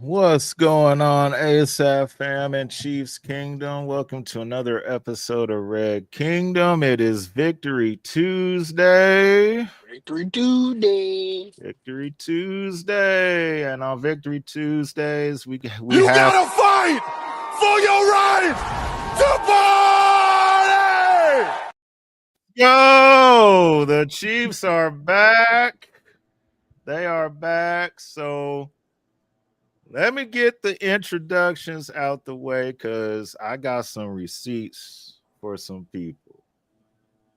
What's going on, ASAP fam and Chiefs Kingdom? Welcome to another episode of Red Kingdom. It is Victory Tuesday. Victory Tuesday. Victory Tuesday. And on Victory Tuesdays, we You have gotta fight for your right to party! Yo, the Chiefs are back. They are back. So let me get the introductions out the way because I got some receipts for some people.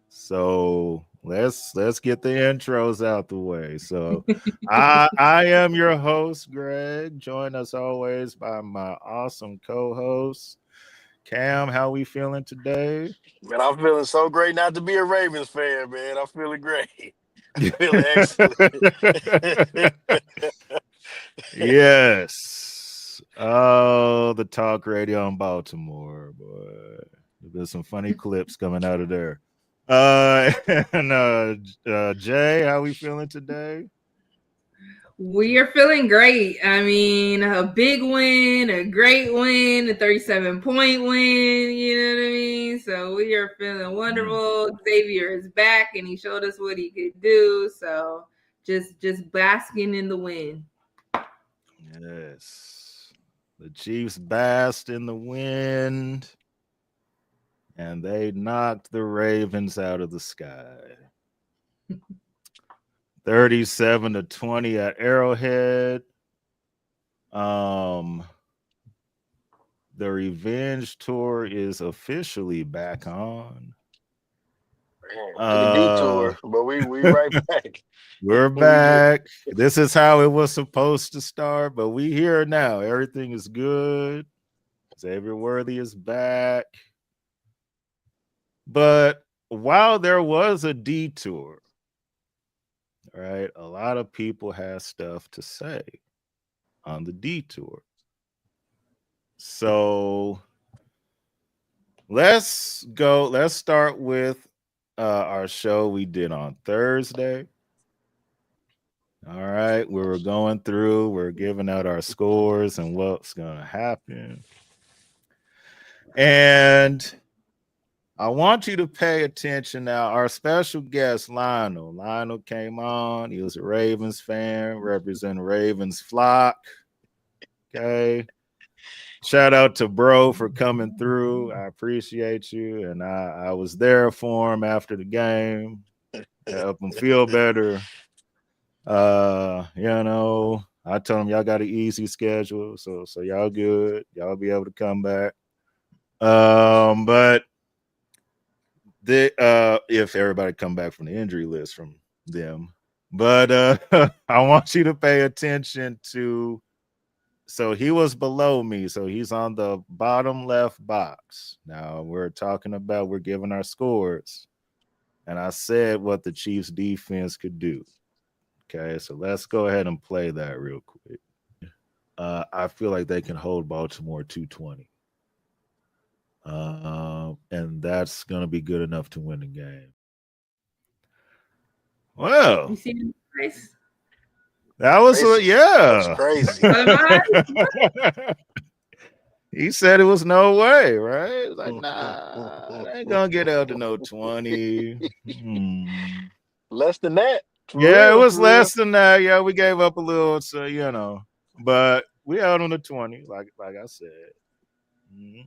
So let's get the intros out the way. So I am your host, Greg, joined as always by my awesome co-host, Cam. How we feeling today? Man, I'm feeling so great not to be a Ravens fan, man. I'm feeling great. Feeling excellent. Yes. Oh, the talk radio in Baltimore, boy. There's some funny clips coming out of there. And Jay, how we feeling today? We are feeling great. I mean, a big win, a great win, a 37-point win, you know what I mean? So we are feeling wonderful. Xavier is back and he showed us what he could do. So just basking in the win. Yes. The Chiefs basked in the wind and they knocked the Ravens out of the sky. 37-20 at Arrowhead. The revenge tour is officially back on. Like a detour, but we right back. We're back. This is how it was supposed to start, but we here now. Everything is good. Xavier Worthy is back. But while there was a detour, right, a lot of people had stuff to say on the detour. So let's start with our show we did on Thursday. All right, we were going through, we're giving out our scores and what's going to happen. And I want you to pay attention now. Our special guest, Lionel came on. He was a Ravens fan, representing Ravens flock. Okay. Shout out to bro for coming through. I appreciate you. And I was there for him after the game. Help him feel better. I told him y'all got an easy schedule, so y'all good. Y'all be able to come back. But if everybody come back from the injury list from them. But I want you to pay attention to. So he was below me. So he's on the bottom left box. Now we're giving our scores. And I said what the Chiefs defense could do. Okay, so let's go ahead and play that real quick. I feel like they can hold Baltimore 220. And that's going to be good enough to win the game. Well, You see him nice? That was That's crazy. He said it was no way, right? Like, nah, I ain't gonna get out to no 20. Less than that. Yeah, it was less than that. Yeah, we gave up a little, so but we out on the 20, like I said. Mm-hmm.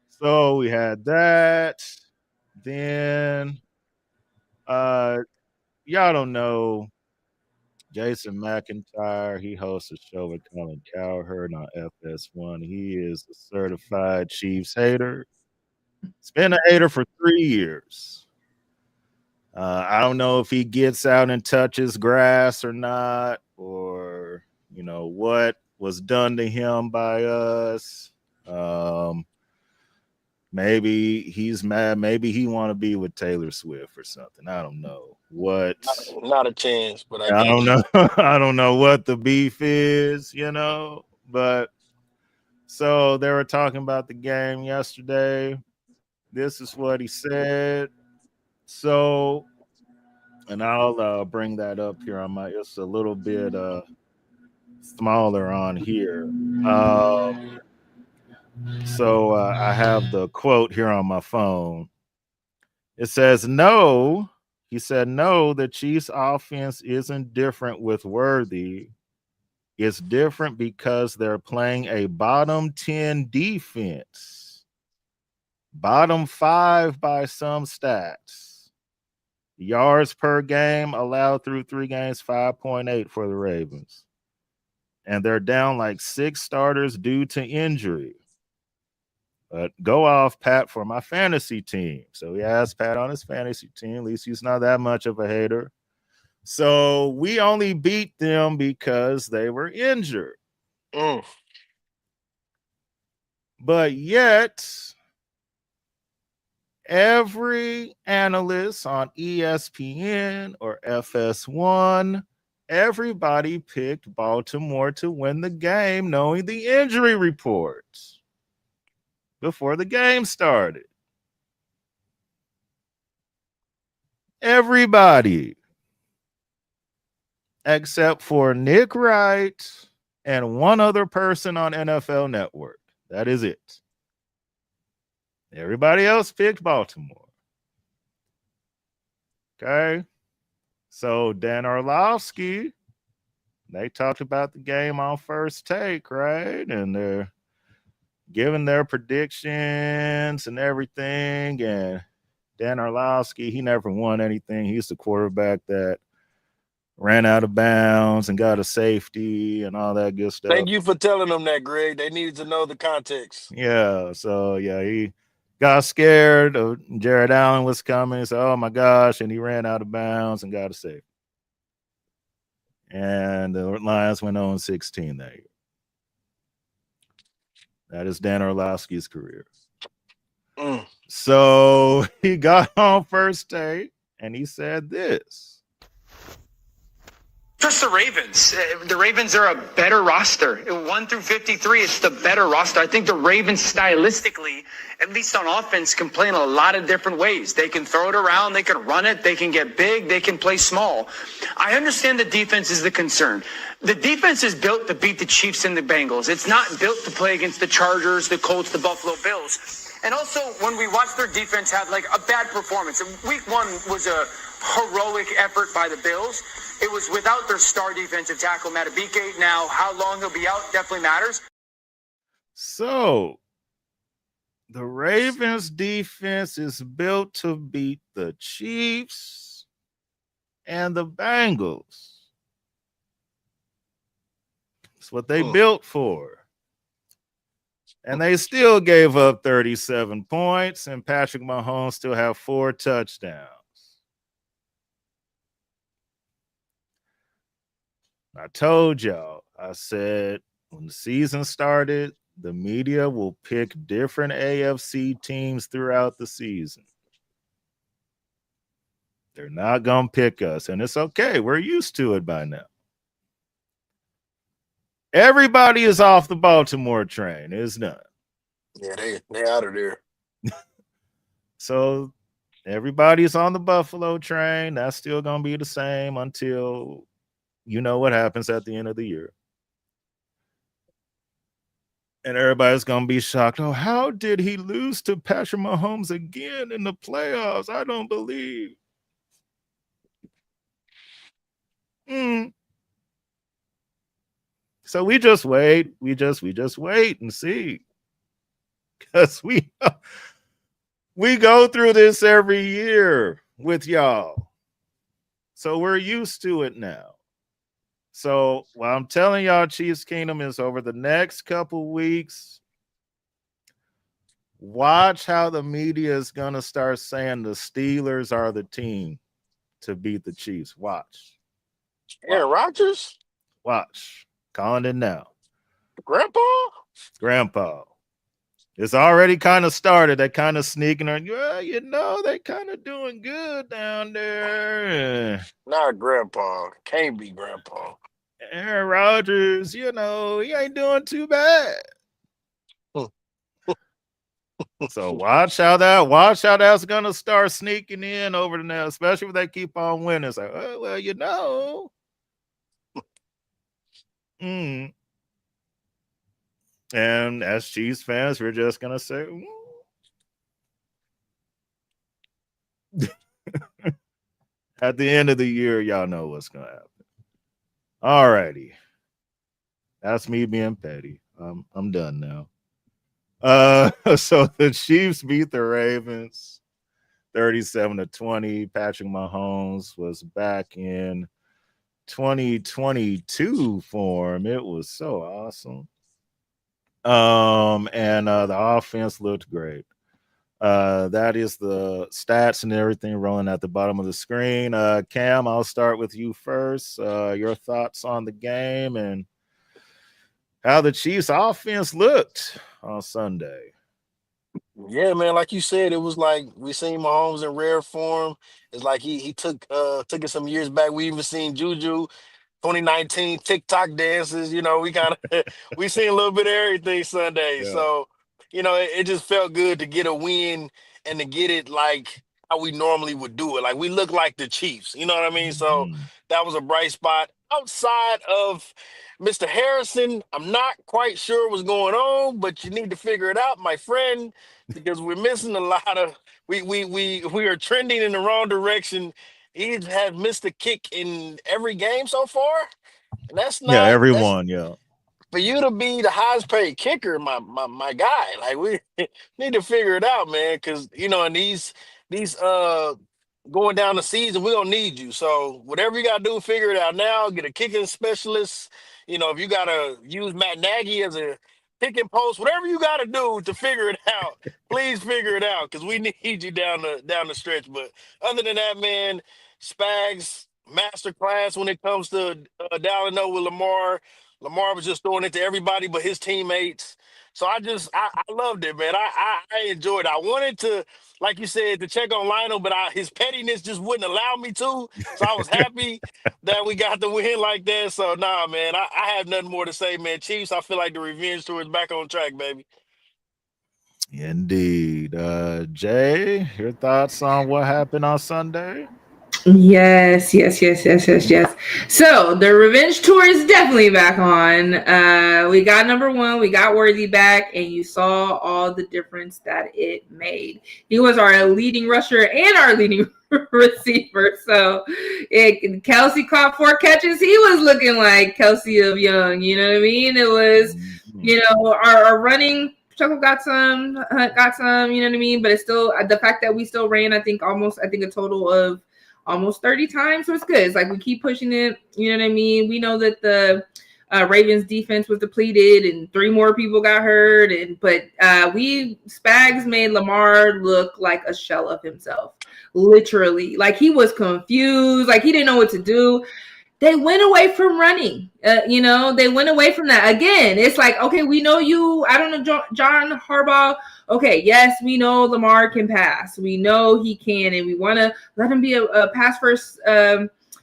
So we had that. Then y'all don't know Jason McIntyre, he hosts a show with Colin Cowherd on FS1. He is a certified Chiefs hater. He's been a hater for 3 years. I don't know if he gets out and touches grass or not, or what was done to him by us. Maybe he's mad. Maybe he want to be with Taylor Swift or something. I don't know what. Not a chance, but I don't know. I don't know what the beef is, But so they were talking about the game yesterday. This is what he said. So, and I'll bring that up here on my. It's a little bit smaller on here. So I have the quote here on my phone. It says, no, he said, no, the Chiefs offense isn't different with Worthy. It's different because they're playing a bottom 10 defense, bottom 5 by some stats. Yards per game allowed through 3 games, 5.8 for the Ravens. And they're down like 6 starters due to injury. But go off, Pat, for my fantasy team. So he has Pat on his fantasy team. At least he's not that much of a hater. So we only beat them because they were injured. But yet, every analyst on ESPN or FS1, everybody picked Baltimore to win the game, knowing the injury reports before the game started. Everybody, except for Nick Wright and one other person on NFL Network. That is it. Everybody else picked Baltimore. Okay. So Dan Orlovsky, they talked about the game on First Take, right? And they're giving their predictions and everything. And Dan Orlovsky, he never won anything. He's the quarterback that ran out of bounds and got a safety and all that good stuff. Thank you for telling them that, Greg. They needed to know the context. Yeah. So, yeah, he got scared of Jared Allen was coming. So, oh, my gosh. And he ran out of bounds and got a safety. And the Lions went 0-16 that year. That is Dan Orlovsky's career. So he got on First Take and he said this. Trust the Ravens. The Ravens are a better roster. 1 through 53, it's the better roster. I think the Ravens stylistically, at least on offense, can play in a lot of different ways. They can throw it around, they can run it, they can get big, they can play small. I understand the defense is the concern. The defense is built to beat the Chiefs and the Bengals. It's not built to play against the Chargers, the Colts, the Buffalo Bills. And also, when we watch their defense have like a bad performance, week 1 was a heroic effort by the Bills. It was without their star defensive tackle, Matabike. Now, how long he'll be out definitely matters. So, the Ravens defense is built to beat the Chiefs and the Bengals. That's what they built for. And they still gave up 37 points, and Patrick Mahomes still have 4 touchdowns. I told y'all, I said when the season started, the media will pick different AFC teams throughout the season. They're not going to pick us, and it's okay. We're used to it by now. Everybody is off the Baltimore train. It's done. Yeah, they out of there. So everybody's on the Buffalo train. That's still going to be the same until you know what happens at the end of the year. And everybody's going to be shocked. Oh, how did he lose to Patrick Mahomes again in the playoffs? I don't believe. So we just wait. We just wait and see. Because we go through this every year with y'all. So we're used to it now. So what I'm telling y'all, Chiefs Kingdom, is over the next couple weeks, watch how the media is going to start saying the Steelers are the team to beat the Chiefs. Watch. Aaron Rodgers? Watch. Calling it now. Grandpa? It's already kind of started. They kind of sneaking on. Well, you know, they kind of doing good down there. Not Grandpa. Can't be Grandpa. Aaron Rodgers, you know, he ain't doing too bad. So watch how that's gonna start sneaking in over the now, especially if they keep on winning. It's like, oh, well, you know. Mm. And as Chiefs fans, we're just gonna say, at the end of the year, y'all know what's gonna happen. All righty, that's me being petty. I'm done now. So the Chiefs beat the Ravens 37-20. Patrick Mahomes was back in 2022 form. It was so awesome. And the offense looked great. That is the stats and everything rolling at the bottom of the screen. Cam, I'll start with you first. Your thoughts on the game and how the Chiefs offense looked on Sunday. Yeah, man, like you said, it was like we seen Mahomes in rare form. It's like he took it some years back. We even seen Juju 2019 TikTok dances. We kind of we seen a little bit of everything Sunday. Yeah. So, it just felt good to get a win and to get it like how we normally would do it. Like we look like the Chiefs. You know what I mean? So Mhm. that was a bright spot. Outside of Mr. Harrison, I'm not quite sure what's going on, but you need to figure it out, my friend, because we're missing a lot of we are trending in the wrong direction. He has missed a kick in every game so far. And Yeah, that's everyone. Yeah. for you to be the highest paid kicker, my guy. Like we need to figure it out, man. Because in these going down the season, we don't need you. So whatever you gotta do, figure it out now. Get a kicking specialist. If you gotta use Matt Nagy as a kicking post, whatever you gotta do to figure it out, please figure it out because we need you down the stretch. But other than that, man, Spags masterclass when it comes to dialing up with Lamar. Lamar was just throwing it to everybody but his teammates. So I loved it, man. I enjoyed it. I wanted to, like you said, to check on Lionel, but his pettiness just wouldn't allow me to. So I was happy that we got the win like that. So nah, man, I have nothing more to say, man. Chiefs, I feel like the revenge tour is back on track, baby. Indeed. Jay, your thoughts on what happened on Sunday? Yes, yes, yes, yes, yes, yes. So the revenge tour is definitely back on. We got number one, we got Worthy back, and you saw all the difference that it made. He was our leading rusher and our leading receiver. So Kelsey caught 4 catches. He was looking like Kelsey of Young. You know what I mean? It was, our running. Chuckle got some, you know what I mean? But it's still the fact that we still ran, I think a total of almost 30 times. So it's good. It's like we keep pushing it. You know what I mean? We know that the Ravens defense was depleted and 3 more people got hurt. But Spags made Lamar look like a shell of himself. Literally. Like he was confused. Like he didn't know what to do. They went away from running. They went away from that. Again, it's like, okay, we know you. I don't know, John Harbaugh. Okay, yes, we know Lamar can pass. We know he can, and we want to let him be a pass first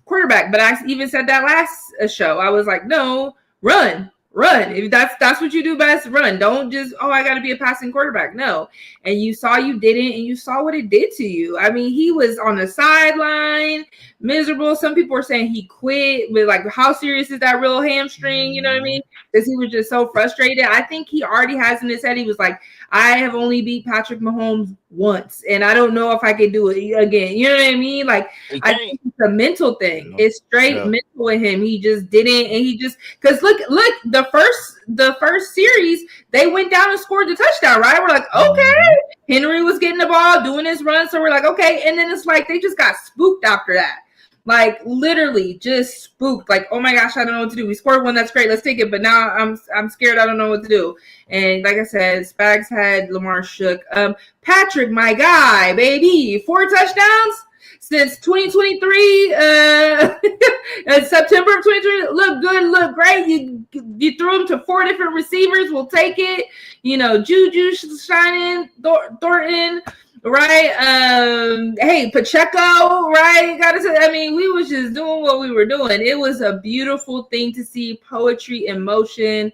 quarterback. But I even said that last show. I was like, no, run. If that's what you do best, run. Don't just, I got to be a passing quarterback. No. And you saw you didn't, and you saw what it did to you. I mean, he was on the sideline, miserable. Some people were saying he quit, but like, how serious is that real hamstring? You know what I mean? Because he was just so frustrated. I think he already has in his head, he was like, I have only beat Patrick Mahomes once, and I don't know if I can do it again. You know what I mean? Like, I think it's a mental thing. It's straight mental in him. He just didn't, and he just, because look, the first series, they went down and scored the touchdown, right? We're like, okay. Henry was getting the ball, doing his run, so we're like, okay. And then it's like they just got spooked after that. Like literally just spooked. Like, oh my gosh, I don't know what to do. We scored one, that's great, let's take it. But now I'm scared, I don't know what to do. And like I said, Spags had Lamar shook. Patrick, my guy, baby, 4 touchdowns since 2023. September of 2023. Look good, look great. You threw him to 4 different receivers. We'll take it. Juju shining, Thornton. Right. Hey, Pacheco, right? Gotta say, I mean, we was just doing what we were doing. It was a beautiful thing to see, poetry in motion.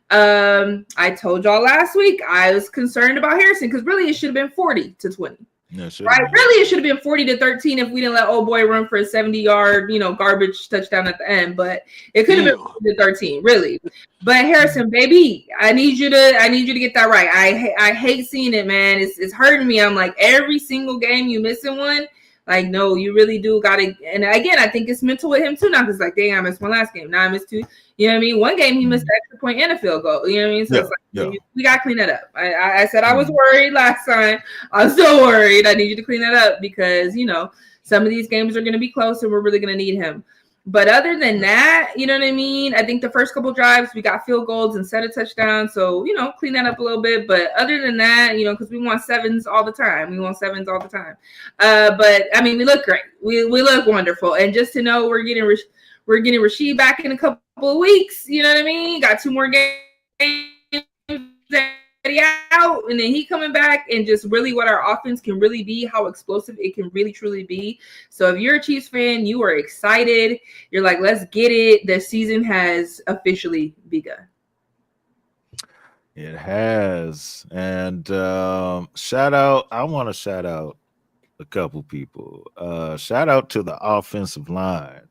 I told y'all last week I was concerned about Harrison because really it should have been 40-20. Yeah, Right? Really, it should have been 40-13 if we didn't let old boy run for a 70-yard, garbage touchdown at the end. But it could have been 40-13, really. But Harrison, baby, I need you to get that right. I hate seeing it, man. It's hurting me. I'm like, every single game you missing one. Like, no, you really do gotta. And again, I think it's mental with him too now, because like, dang, I missed my last game. Now I missed two. You know what I mean? One game he missed an extra point and a field goal. You know what I mean? So it's like, we gotta clean that up. I said I was worried last time. I'm still worried. I need you to clean that up because some of these games are gonna be close and we're really gonna need him. But other than that, you know what I mean? I think the first couple drives, we got field goals instead of touchdowns. So, clean that up a little bit. But other than that, because we want sevens all the time. But, I mean, we look great. We look wonderful. And just to know we're getting Rasheed back in a couple of weeks. You know what I mean? Got 2 more games out, and then he coming back, and just really what our offense can really be, how explosive it can really truly be. So if you're a Chiefs fan, you are excited. You're like, let's get it. The season has officially begun. It has. And I want to shout out a couple people. Shout out to the offensive line.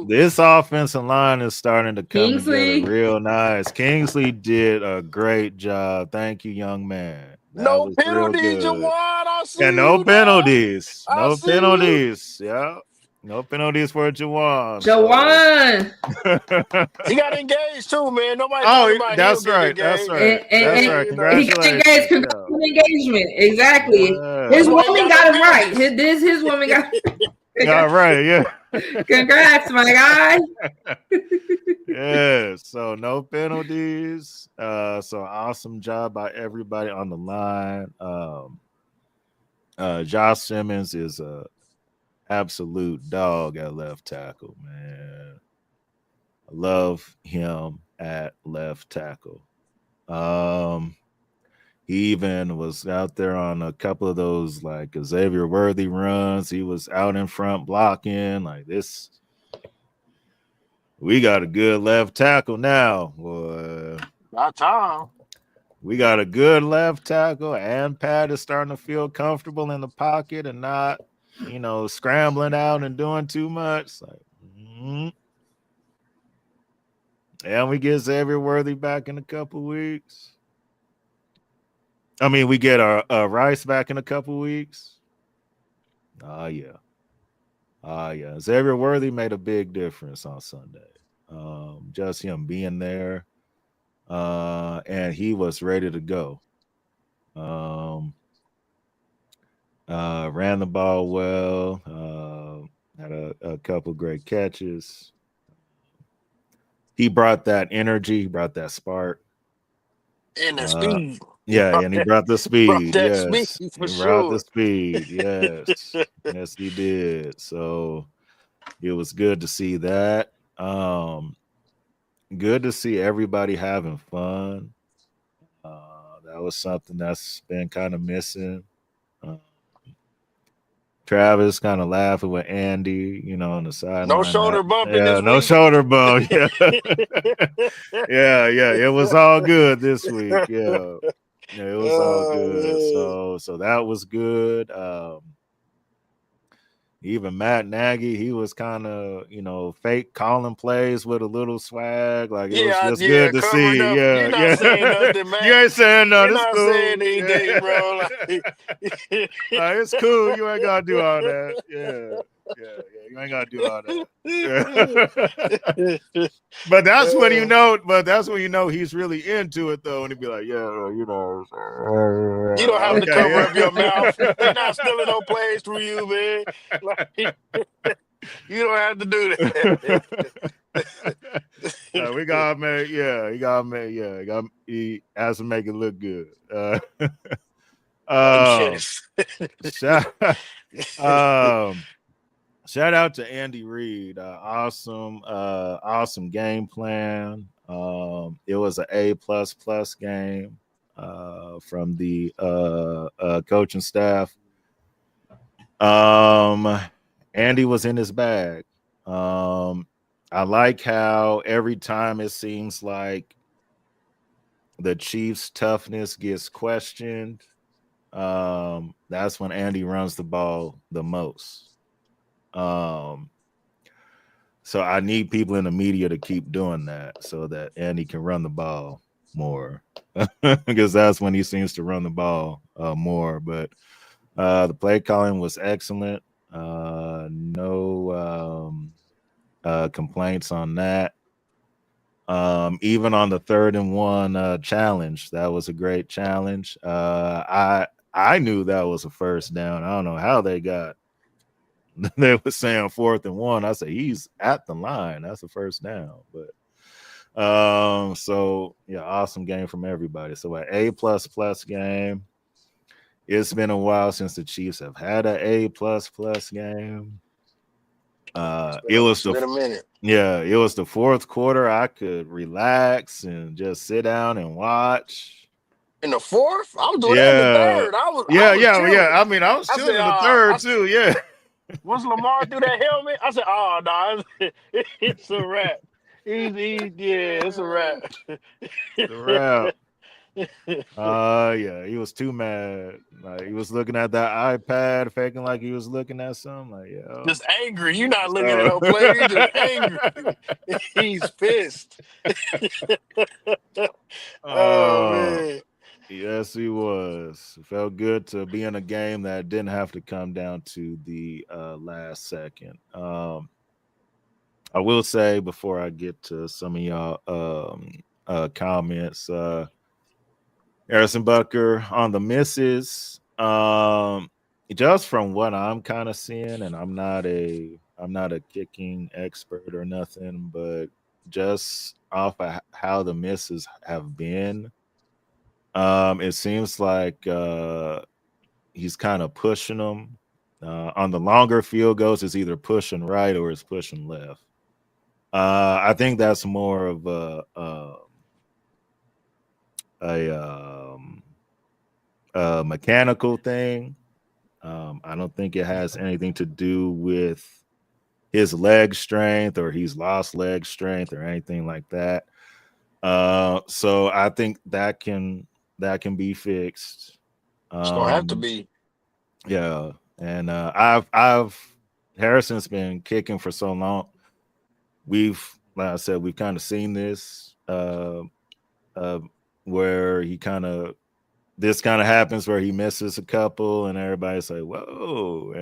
This offensive line is starting to come together real nice. Kingsley did a great job. Thank you, young man. No penalties, Jawan. Yeah, no penalties. No penalties. Yeah. No penalties for Jawan. He got engaged too, man. Nobody that's right. That's right. That's right. Congratulations. Engagement. Exactly. His woman got him right. His woman got all right, yeah. Congrats, my guy. Yeah, so no penalties. So awesome job by everybody on the line. Josh Simmons is a absolute dog at left tackle, man. I love him at left tackle. He even was out there on a couple of those like Xavier Worthy runs. He was out in front blocking like this. We got a good left tackle now. Boy. About time. We got a good left tackle, and Pat is starting to feel comfortable in the pocket and not, scrambling out and doing too much. Like, And we get Xavier Worthy back in a couple weeks. I mean, we get our Rice back in a couple weeks. Yeah. Xavier Worthy made a big difference on Sunday. Just him being there. And he was ready to go. Ran the ball well. Had a couple great catches. He brought that energy. He brought that spark. And the speed. Yeah, and he brought the speed. Yes, he brought the speed. Yes, yes, he did. So it was good to see that. Good to see everybody having fun. That was something that's been kind of missing. Travis kind of laughing with Andy, on the sideline. No shoulder bump in this no week. shoulder bump. Yeah. yeah. It was all good this week. Yeah. Yeah, it was all good. So that was good. Even Matt Nagy, he was kind of, fake calling plays with a little swag. Like it was just good to see. Up. Yeah, You're not saying nothing, man. You ain't saying nothing. You're not cool. saying anything, bro. It's cool. You ain't gotta do all that. Yeah. You ain't gotta do all that. Yeah. But that's when you know. But that's when you know he's really into it, though. And he'd be like, "Yeah, You don't have to cover up your mouth. They're not stealing no plays from you, man. You don't have to do that." We gotta make. Yeah, he gotta make. Yeah, he has to make it look good. Shout out to Andy Reid. Awesome game plan. It was an A++ game from the coaching staff. Andy was in his bag. I like how every time it seems like the Chiefs' toughness gets questioned, that's when Andy runs the ball the most. So I need people in the media to keep doing that so that Andy can run the ball more, because that's when he seems to run the ball more. But the play calling was excellent. No complaints on that. Even on the 3rd-and-1 challenge, that was a great challenge. I knew that was a first down. I don't know how they got. They were saying 4th-and-1. I said he's at the line. That's a first down. But so yeah, awesome game from everybody. So an A++ game. It's been a while since the Chiefs have had an A++ game. It was been a minute. Yeah, it was the 4th quarter. I could relax and just sit down and watch. In the 4th, I was doing that in the 3rd. I was chilling. I mean, I was chilling in the 3rd too. Yeah. Once Lamar threw that helmet, I said, "Oh no, it's a wrap. It's a wrap." The wrap. Yeah, he was too mad. Like he was looking at that iPad, faking like he was looking at something. Like, yeah, Just angry. You're not looking at no play. You're just angry. He's pissed. Oh man. Yes, he was. It felt good to be in a game that didn't have to come down to the last second. I will say before I get to some of y'all comments, Harrison Bucker on the misses. Just from what I'm kind of seeing, and I'm not a kicking expert or nothing, but just off of how the misses have been. It seems like he's kind of pushing them. On the longer field goals, it's either pushing right or it's pushing left. I think that's more of a mechanical thing. I don't think it has anything to do with his leg strength or he's lost leg strength or anything like that. So I think that can be fixed. It's gonna have to be. Yeah, and I've Harrison's been kicking for so long. Like I said, we've kind of seen this where this kind of happens where he misses a couple and everybody's like, whoa,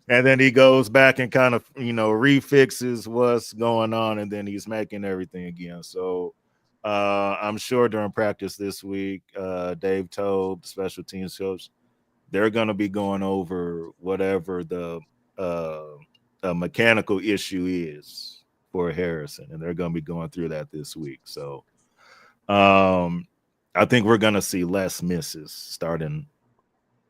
and then he goes back and kind of refixes what's going on, and then he's making everything again. So I'm sure during practice this week, Dave told the special teams coach they're going to be going over whatever the mechanical issue is for Harrison, and they're going to be going through that this week. So I think we're going to see less misses starting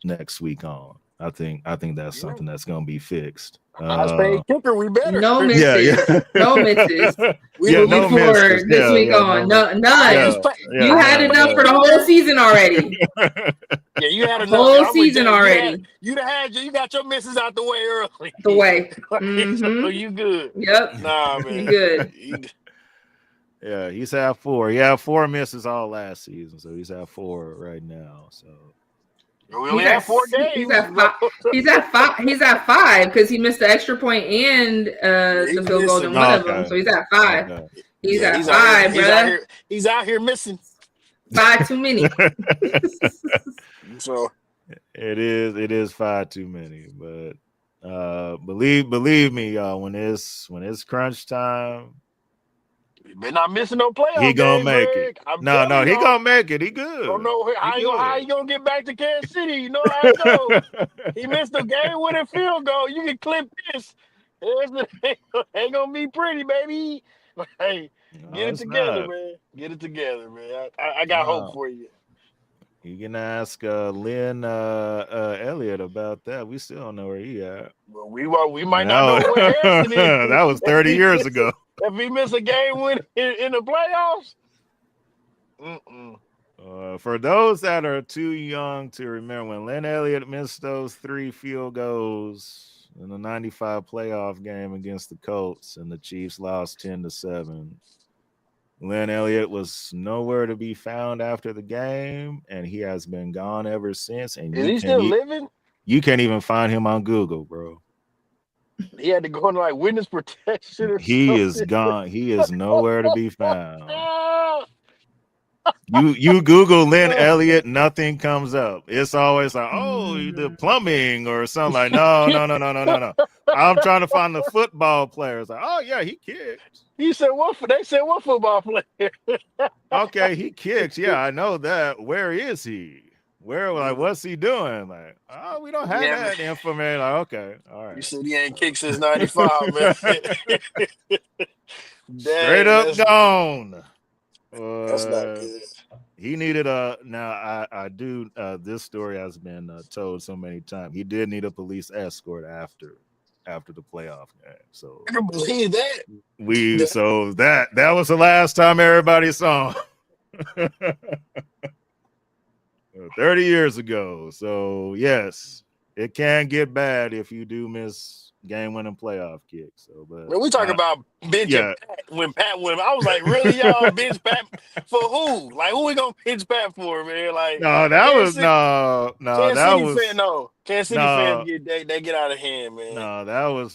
next week on. I think that's something that's going to be fixed. Highest paid kicker, we better. No misses. No misses. No misses. This week on. None. You had enough for the whole season already. Yeah, you had enough. Whole season already. You got your misses out the way early. The way. So you good. Yep. Nah, man. You good. Yeah, he's had 4. He had 4 misses all last season, so he's had 4 right now. So we only have 4 games. He's at 5 because he missed the extra point and the field goal in one of them. So he's at 5. Okay. He's at 5, bro. He's out here missing 5 too many. So it is 5 too many. But believe me, y'all, when it's crunch time. Been not missing no playoffs. He gonna make it. No, he gonna make it. He good. Don't know how you gonna get back to Kansas City. You know how it goes. He missed a game-winning field goal. You can clip this. Ain't gonna be pretty, baby. Hey, get it together, man. Get it together, man. I got hope for you. You can ask Lynn Elliott about that. We still don't know where he at. Well, we might not know where Harrison is. That was 30 years ago. If he missed a game win in the playoffs. For those that are too young to remember, when Lynn Elliott missed those 3 field goals in the 95 playoff game against the Colts and the Chiefs lost 10-7, Lynn Elliott was nowhere to be found after the game, and he has been gone ever since. And Is he still living? You can't even find him on Google, bro. He had to go into like witness protection or He something. is gone. He is nowhere to be found. You Google Lynn Elliott, nothing comes up. It's always like, oh, the plumbing or something. Like, no. I'm trying to find the football players. Like, oh yeah, he kicked. He said what? They said what football player? Okay, he kicks. Yeah, I know that. Where is he? Where, like, what's he doing? Like, oh, we don't have that information. Like, okay, all right. You said he ain't kicked since '95, man. Straight up gone. That's not good. He needed a. Now I do. This story has been told so many times. He did need a police escort after the playoff game. So I can believe that. So that was the last time everybody saw him. 30 years ago. So yes, it can get bad if you do miss game-winning playoff kicks. So, but we talk about benching Pat when Pat went. I was like, really, y'all bench Pat for who? Like, who we gonna bench Pat for, man? Like, no, that was no. Kansas City fans get out of hand, man. No, that was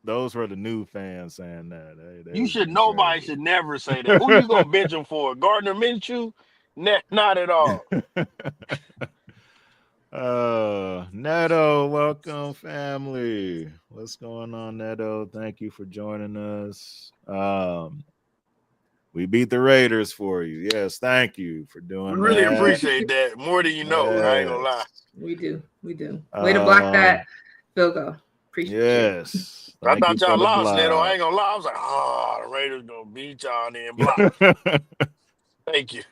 those were the new fans saying that. Nobody should never say that. Who you gonna bench him for? Gardner Minshew? Not at all. Neto, welcome, family. What's going on, Neto? Thank you for joining us. We beat the Raiders for you. Yes, thank you for doing that. We really appreciate that. More than you know. Yes. I ain't gonna lie. We do. Way to block that field goal. Appreciate it. I thought y'all lost, Neto. I ain't gonna lie. I was like, the Raiders gonna beat y'all and then block. Thank you.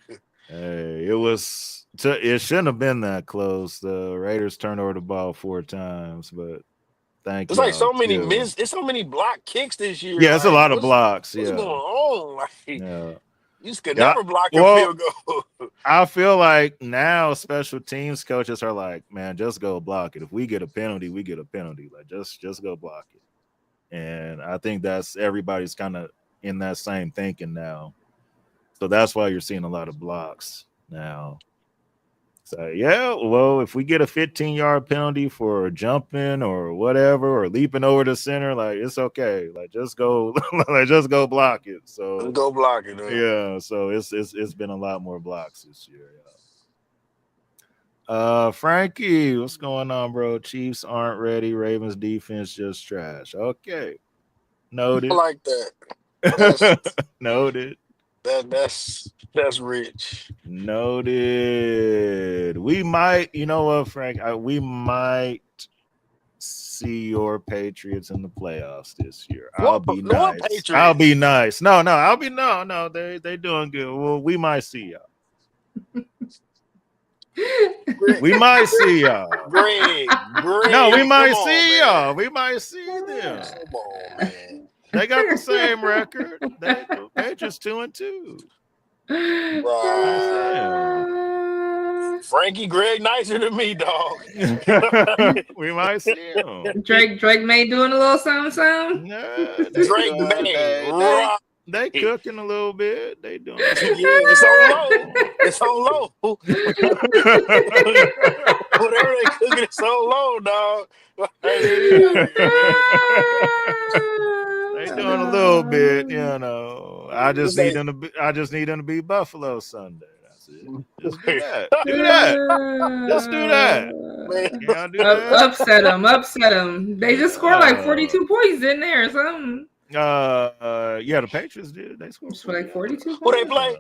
Hey, it shouldn't have been that close. The Raiders turned over the ball 4 times, but thank you. It's like so many it's so many block kicks this year. Yeah, it's a lot of blocks. What's going on? Like, you just could never block a field goal. I feel like now special teams coaches are like, man, just go block it. If we get a penalty, we get a penalty. Like, just go block it. And I think that's everybody's kind of in that same thinking now. So that's why you're seeing a lot of blocks now. So, well, if we get a 15-yard penalty for jumping or whatever, or leaping over the center, like, it's okay. Like, just go block it. So go block it. Man. Yeah. So it's been a lot more blocks this year. Frankie, what's going on, bro? Chiefs aren't ready. Ravens defense just trash. Okay. Noted. I like that. Noted. That's rich. Noted. We might, you know what, Frank? We might see your Patriots in the playoffs this year. I'll be nice. I'll be nice. No. They doing good. Well, we might see y'all. We might see y'all. Greg. No, we might see y'all. We might see them. Come on, man. They got the same record. They're just 2-2. Right. Frankie, Greg, nicer than me, dog. We might see him. Drake May doing a little something. No, Drake May. They cooking a little bit. They doing it's on low. Whatever they cooking, it's so low, dog. They doing a little bit, you know. I just need them to be Buffalo Sunday. That's it. Just do that. Just do that. Upset them. They just scored like 42 points in there or something. The Patriots did. They scored like 42 points. Who they play?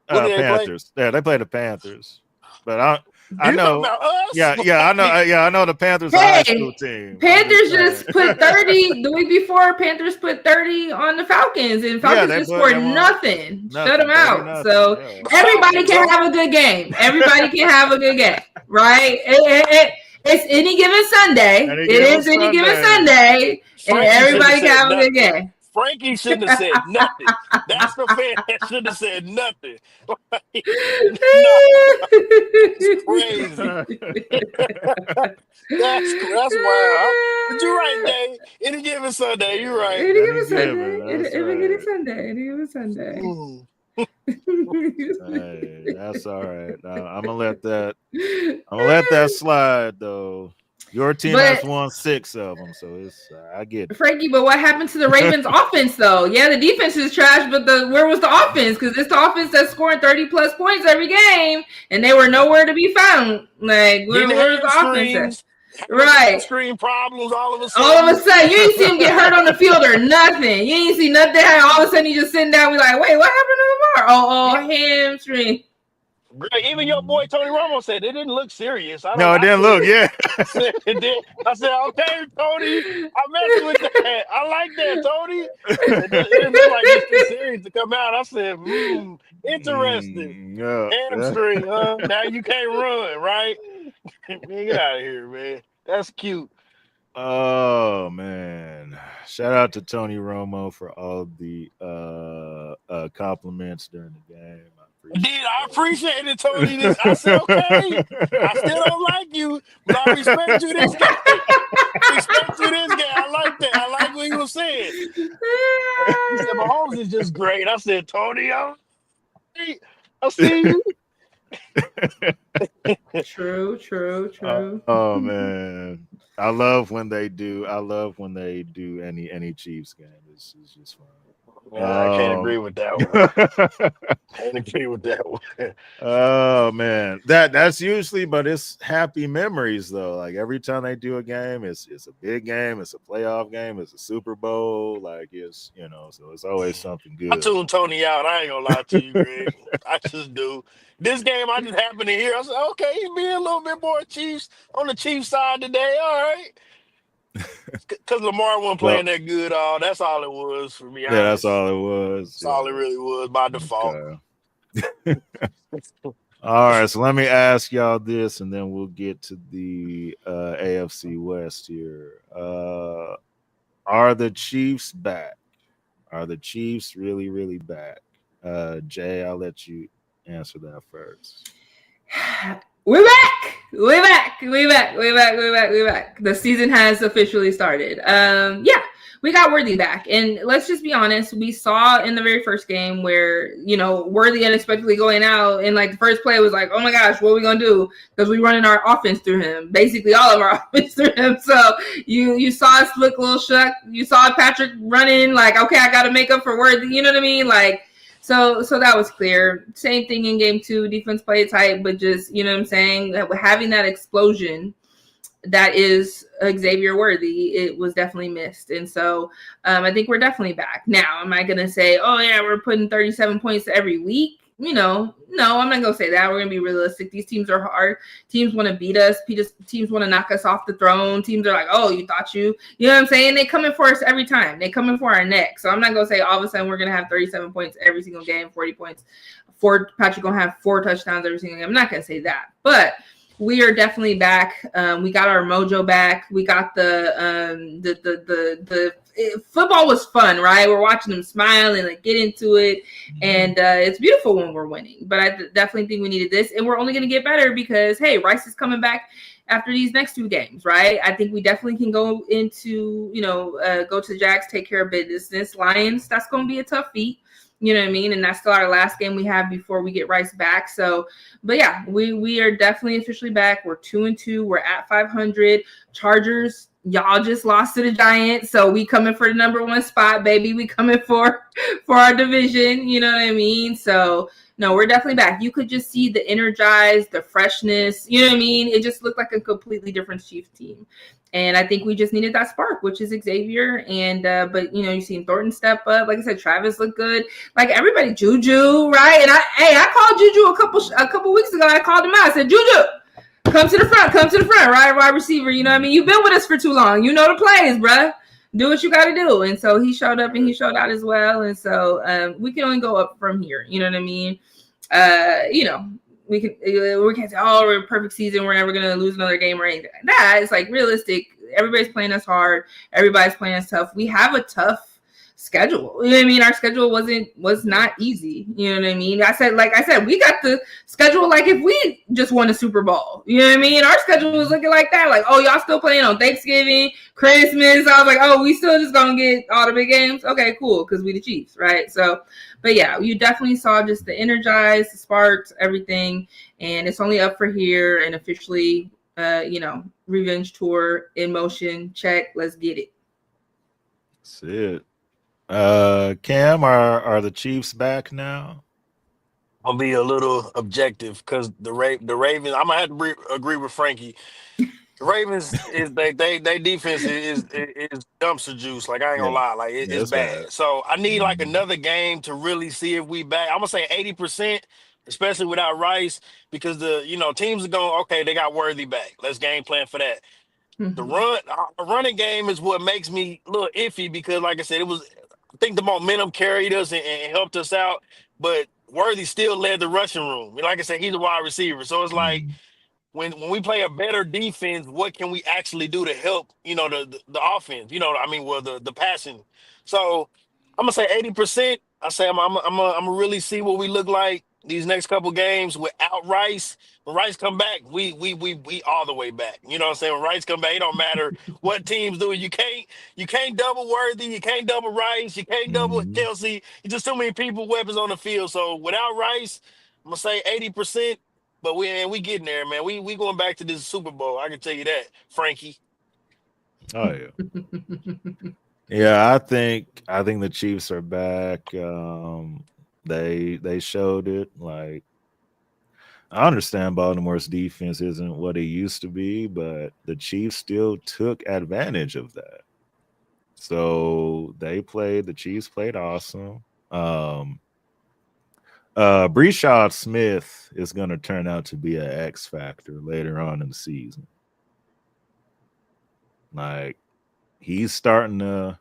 Panthers. Yeah, they played the Panthers. But I know. About us? Yeah, I know. Yeah, I know the Panthers are a high school team. Panthers just put 30 the week before. Panthers put 30 on the Falcons, and Falcons just scored nothing. Shut them out. Nothing. So everybody can have a good game. Everybody can have a good game, right? It's any given Sunday. It is any given Sunday, and everybody can have a good game. Frankie shouldn't have said nothing. That's the fan that shouldn't have said nothing. Nah, it's crazy. That's wild. But you're right, Dave. Any given Sunday, you're right. Any Any given Sunday. given, that's Any given right. Sunday. Any given Sunday. Mm. Hey, that's all right. I'm gonna let that slide though. Your team has But won 6 of them, so it's I get it. Frankie, but what happened to the Ravens offense though? Yeah, the defense is trash, but where was the offense? Because it's the offense that's scoring 30+ points every game, and they were nowhere to be found. Like, where was the offense at? Right. Screen problems all of a sudden. All of a sudden, you ain't see him get hurt on the field or nothing. You ain't see nothing. All of a sudden, he just sitting down. We like, wait, what happened to the bar? Oh, hamstring. Great. Even your boy Tony Romo said it didn't look serious. No, it didn't look. Yeah. I said, okay, Tony, I messed with that. I like that, Tony. It didn't look like it's too serious to come out. I said, interesting. Yeah. Hamstring, huh? Now you can't run, right? Man, get out of here, man. That's cute. Oh man! Shout out to Tony Romo for all the compliments during the game. I appreciate it, Tony. I said, okay. I still don't like you, but I respect you this game. I like that. I like what he was saying. He said, Mahomes is just great. I said, Tony, I see you. True. Oh man. I love when they do any Chiefs game. It's just fun. I can't agree with that one. Can't agree with that one. Oh man, that's usually, but it's happy memories though. Like every time they do a game, it's a big game, it's a playoff game, it's a Super Bowl. Like it's so it's always something good. I tune Tony out. I ain't gonna lie to you, Greg. I just do. This game, I just happened to hear. I said, okay, he's being a little bit more Chiefs on the Chiefs side today. All right. Because Lamar wasn't playing that good. That's all it was for me. Yeah, that's all it was. That's all it really was by default. Okay. All right, so let me ask y'all this, and then we'll get to the AFC West here. Are the Chiefs back? Are the Chiefs really, really back? Jay, I'll let you answer that first. We're back. The season has officially started. Yeah, we got Worthy back. And let's just be honest. We saw in the very first game where, Worthy unexpectedly going out and like the first play was like, oh my gosh, what are we going to do? Because we running our offense through him, basically all of our offense through him. So you saw us look a little shook. You saw Patrick running like, okay, I got to make up for Worthy. You know what I mean? Like, So that was clear. Same thing in game 2. Defense played tight, but just, you know what I'm saying, having that explosion that is Xavier Worthy, it was definitely missed. And so I think we're definitely back. Now, am I going to say, oh, yeah, we're putting 37 points every week? No, I'm not going to say that. We're going to be realistic. These teams are hard. Teams want to beat us. Teams want to knock us off the throne. Teams are like, oh, you thought you know what I'm saying? They come in for us every time. They come in for our neck. So I'm not going to say all of a sudden we're going to have 37 points every single game, 40 points. Patrick going to have 4 touchdowns every single game. I'm not going to say that. But we are definitely back. We got our mojo back. We got the football was fun, right? We're watching them smile and like get into it, and it's beautiful when we're winning. But I definitely think we needed this, and we're only going to get better because hey, Rice is coming back after these next 2 games, right? I think we definitely can go into go to the Jags, take care of business. Lions, that's going to be a tough feat. You know what I mean? And that's still our last game we have before we get Rice back. So, but yeah, we are definitely officially back. We're 2-2. We're at 500. Chargers, y'all just lost to the Giants. So we coming for the number 1 spot, baby. We coming for our division. You know what I mean? So no, we're definitely back. You could just see the energized, the freshness. You know what I mean? It just looked like a completely different Chiefs team. And I think we just needed that spark, which is Xavier. And but you've seen Thornton step up. Like I said, Travis looked good. Like everybody, Juju, right? And I called Juju a couple weeks ago. I called him out. I said, Juju, come to the front, right? Wide receiver. You know what I mean? You've been with us for too long. You know the plays, bruh. Do what you got to do. And so he showed up and he showed out as well. And so we can only go up from here. You know what I mean? We can't say, oh, we're a perfect season. We're never going to lose another game or anything like that. It's like realistic. Everybody's playing us hard. Everybody's playing us tough. We have a tough schedule. You know what I mean? Our schedule was not easy. You know what I mean? I said, we got the schedule like if we just won a Super Bowl. You know what I mean? Our schedule was looking like that. Like, oh, y'all still playing on Thanksgiving, Christmas. I was like, oh, we still just gonna get all the big games. Okay, cool, because we the Chiefs, right? So, but yeah, you definitely saw just the energize, the sparks, everything, and it's only up for here and officially, revenge tour in motion. Check, let's get it. That's it. Cam, are the Chiefs back now? I'll be a little objective because the Ravens. I'm gonna have to agree with Frankie. The Ravens is they defense is dumpster juice. Like I ain't Yeah, gonna lie, like yeah, it's it's bad. bad. So I need like Mhm. another game to really see if we back. I'm gonna say 80%, especially without Rice, because teams are going okay. They got Worthy back. Let's game plan for that. Mm-hmm. The running game is what makes me a little iffy because, like I said, I think the momentum carried us and helped us out, but Worthy still led the rushing room. And like I said, he's a wide receiver, so it's like Mhm. when we play a better defense, what can we actually do to help, the offense? The passing. So I'm gonna say 80%. I say I'm gonna really see what we look like these next couple games without Rice. When Rice come back, we all the way back. You know what I'm saying? When Rice come back, it don't matter what teams do. You can't double Worthy, you can't double Rice, you can't double Mhm. Kelsey. It's just too many people, weapons on the field. So without Rice, I'm gonna say 80%. But we getting there, man. We going back to this Super Bowl. I can tell you that, Frankie. Oh yeah. Yeah, I think the Chiefs are back. They showed it. Like I understand Baltimore's defense isn't what it used to be, but the Chiefs still took advantage of that. So the Chiefs played awesome. Um Breeshad Smith is gonna turn out to be an X factor later on in the season. Like he's starting to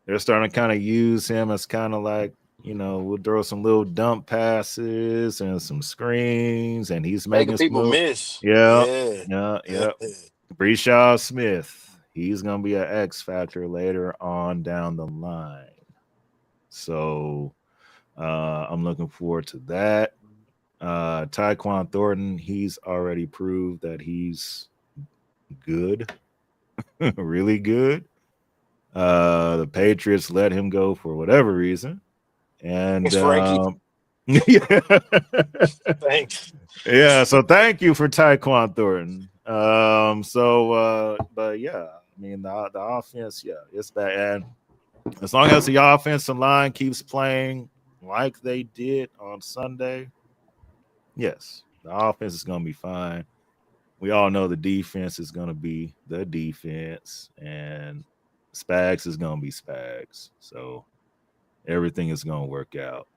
they're starting to kind of use him as kind of like, we'll throw some little dump passes and some screens, and he's Making making some people move. miss. Yeah, Yeah. yeah, yeah. Breeshaw Smith, he's gonna be an X factor later on down the line. So I'm looking forward to that. Tyquan Thornton, he's already proved that he's good, really good. The Patriots let him go for whatever reason. And Thanks, Frankie. yeah. Thanks. Yeah, so thank you for Tyquan Thornton. But yeah, I mean the offense, yeah, it's bad. And as long as the offensive line keeps playing like they did on Sunday, yes, the offense is gonna be fine. We all know the defense is gonna be the defense, and Spags is gonna be Spags. So everything is gonna work out.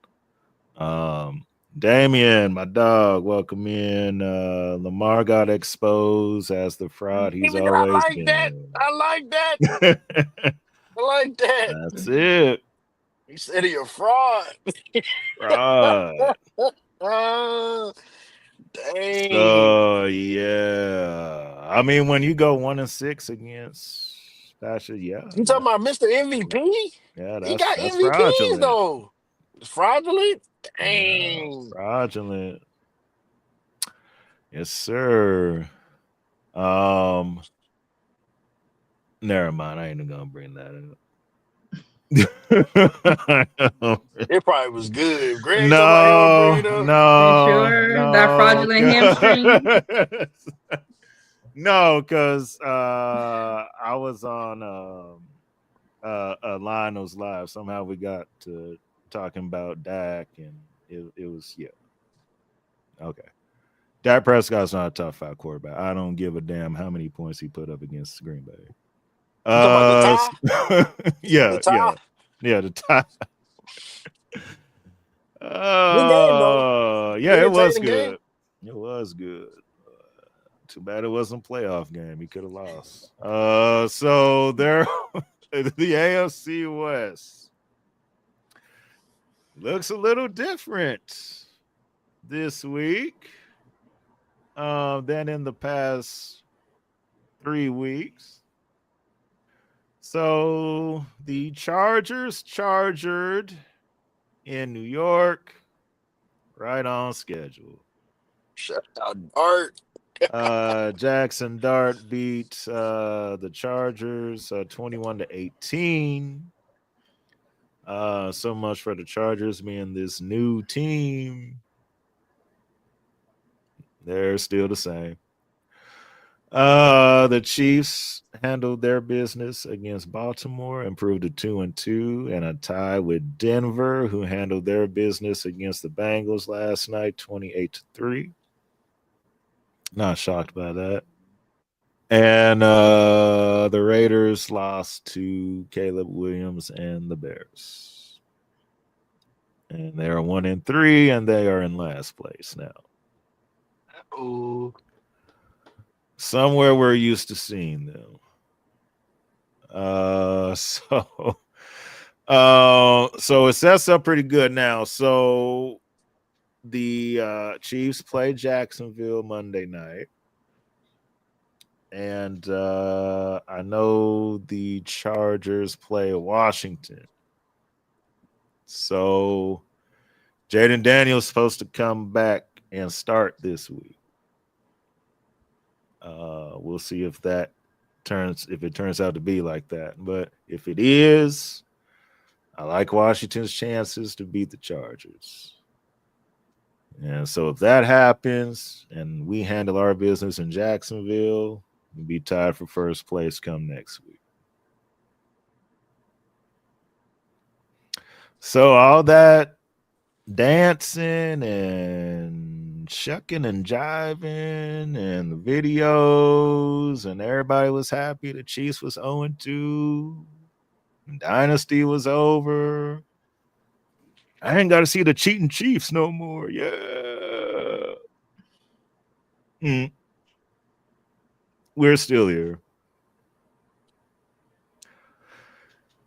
Um, Damien, my dog, welcome in. Lamar got exposed as the fraud he's David, always I like that. been. I like that. I like that. That's it. You said you're a fraud. Fraud. uh, dang. So yeah. I mean, when you go 1-6 against Pasha, yeah, You talking about Mr. MVP? yeah, He that's got that's MVPs fraudulent. though. It's fraudulent. Yeah, Dang. fraudulent. Yes, sir. Um, Never mind. I ain't even gonna bring that up. It probably was good. If Greg told me he don't bring No, it up. You no, sure that no, fraudulent hamstring? no, because I was on Lionel's live. Somehow we got to talking about Dak, and it was yeah. Okay, Dak Prescott's not a top 5 quarterback. I don't give a damn how many points he put up against Green Bay. You talking about the tie? The Yeah, tie? the tie. Good game though. Yeah, it was Entertaining game. good. It was good. Too bad it wasn't a playoff game. He could have lost. So there, the AFC West looks a little different this week than in the past 3 weeks. So the Chargers chargered in New York, right on schedule. Shut out Art. Jackson Dart beat the Chargers 21-18. So much for the Chargers being this new team. They're still the same. The Chiefs handled their business against Baltimore, improved to 2-2, and a tie with Denver, who handled their business against the Bengals last night, 28-3. Not shocked by that. And the Raiders lost to Caleb Williams and the Bears. And they are 1-3, and they are in last place now. Ooh. Somewhere we're used to seeing them. So it sets up pretty good now. So the Chiefs play Jacksonville Monday night. And I know the Chargers play Washington. So Jaden Daniels supposed to come back and start this week. We'll see if it turns out to be like that. But if it is, I like Washington's chances to beat the Chargers. And so if that happens and we handle our business in Jacksonville, we'll be tied for first place come next week. So all that dancing and shucking and jiving and the videos, and everybody was happy the Chiefs was 0-2. Dynasty was over. I ain't got to see the cheating Chiefs no more. Yeah. We're still here.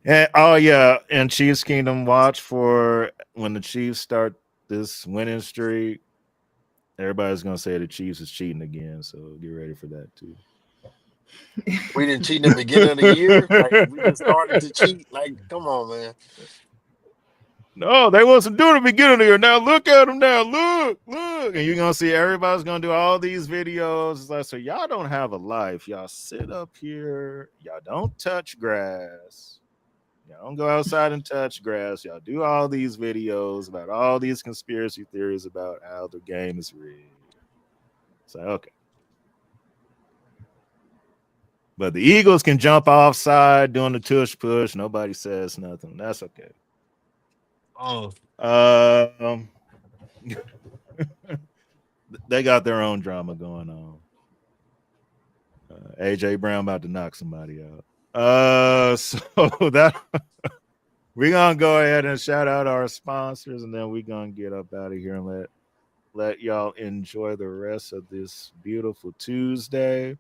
And oh yeah, and Chiefs Kingdom, watch for when the Chiefs start this winning streak. Everybody's gonna say the Chiefs is cheating again, so get ready for that too. We didn't cheat in the beginning of the year. Like we just started to cheat. Like, come on, man. No, they wasn't doing the beginning of the year. Now look at them now. Look. And you're gonna see everybody's gonna do all these videos. It's like, so y'all don't have a life. Y'all sit up here, y'all don't touch grass. Y'all don't go outside and touch grass. Y'all do all these videos about all these conspiracy theories about how the game is rigged. So okay. But the Eagles can jump offside doing the tush push. Nobody says nothing. That's okay. Oh. They got their own drama going on. AJ Brown about to knock somebody out. So that we're gonna go ahead and shout out our sponsors, and then we're gonna get up out of here and let y'all enjoy the rest of this beautiful Tuesday.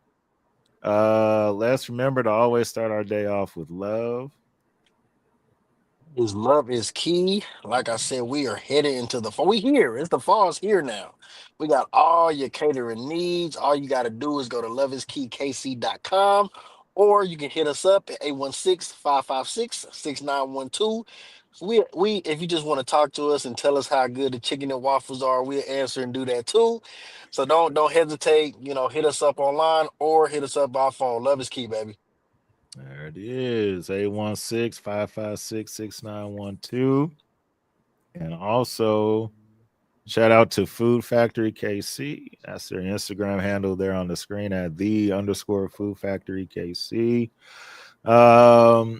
Let's remember to always start our day off with love. His love is key. Like I said, we are headed into the fall. We here. It's the fall's here now. We got all your catering needs. All you got to do is go to loveiskeykc.com, or you can hit us up at 816-556-6912. We if you just want to talk to us and tell us how good the chicken and waffles are, we'll answer and do that too. So don't hesitate. Hit us up online or hit us up by phone. Love is key, baby. There it is, 816-556-6912. And also, shout out to Food Factory KC. That's their Instagram handle there on the screen at _Food Factory KC. Y'all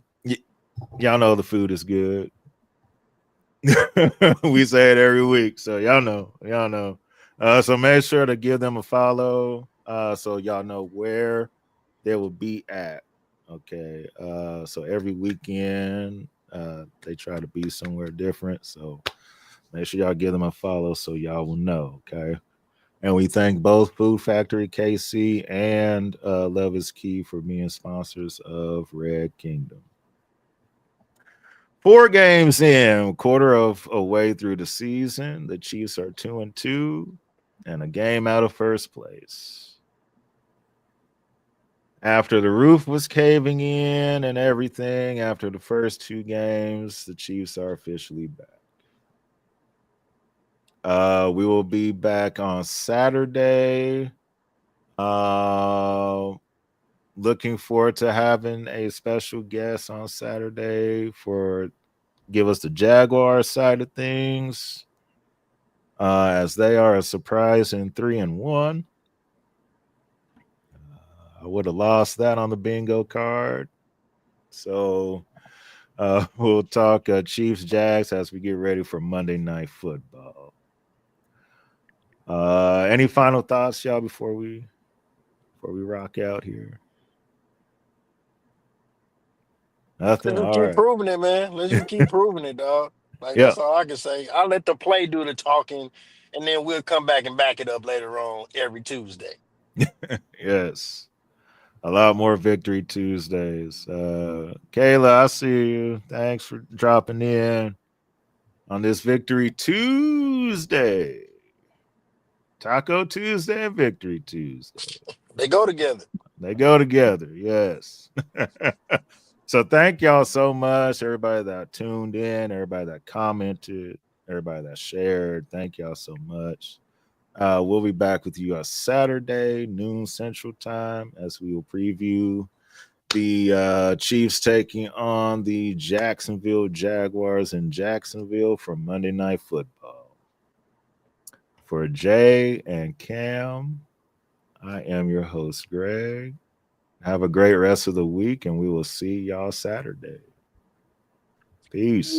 know the food is good. We say it every week, so y'all know. So make sure to give them a follow, so y'all know where they will be at. Okay, so every weekend they try to be somewhere different. So make sure y'all give them a follow so y'all will know. Okay, and we thank both Food Factory KC and Love is Key for being sponsors of Red Kingdom. 4 games in, quarter of a way through the season, the Chiefs are 2-2 and a game out of first place. after the roof was caving in and everything, after the first 2 games, the Chiefs are officially back. We will be back on Saturday. Looking forward to having a special guest on Saturday for give us the Jaguars side of things, as they are a surprise in 3-1. I would have lost that on the bingo card. So we'll talk Chiefs Jags as we get ready for Monday Night Football. Any final thoughts, y'all, before we rock out here? Nothing. Let's just All keep right. proving it, man. Let's just keep proving it, dog. Like Yeah. that's all I can say. I'll let the play do the talking, and then we'll come back and back it up later on every Tuesday. Yes. A lot more Victory Tuesdays. Kayla, I see you. Thanks for dropping in on this Victory Tuesday. Taco Tuesday and Victory Tuesday. They go together. They go together, yes. So thank y'all so much, everybody that tuned in, everybody that commented, everybody that shared. Thank y'all so much. We'll be back with you on Saturday, noon Central Time, as we will preview the Chiefs taking on the Jacksonville Jaguars in Jacksonville for Monday Night Football. For Jay and Cam, I am your host, Greg. Have a great rest of the week, and we will see y'all Saturday. Peace.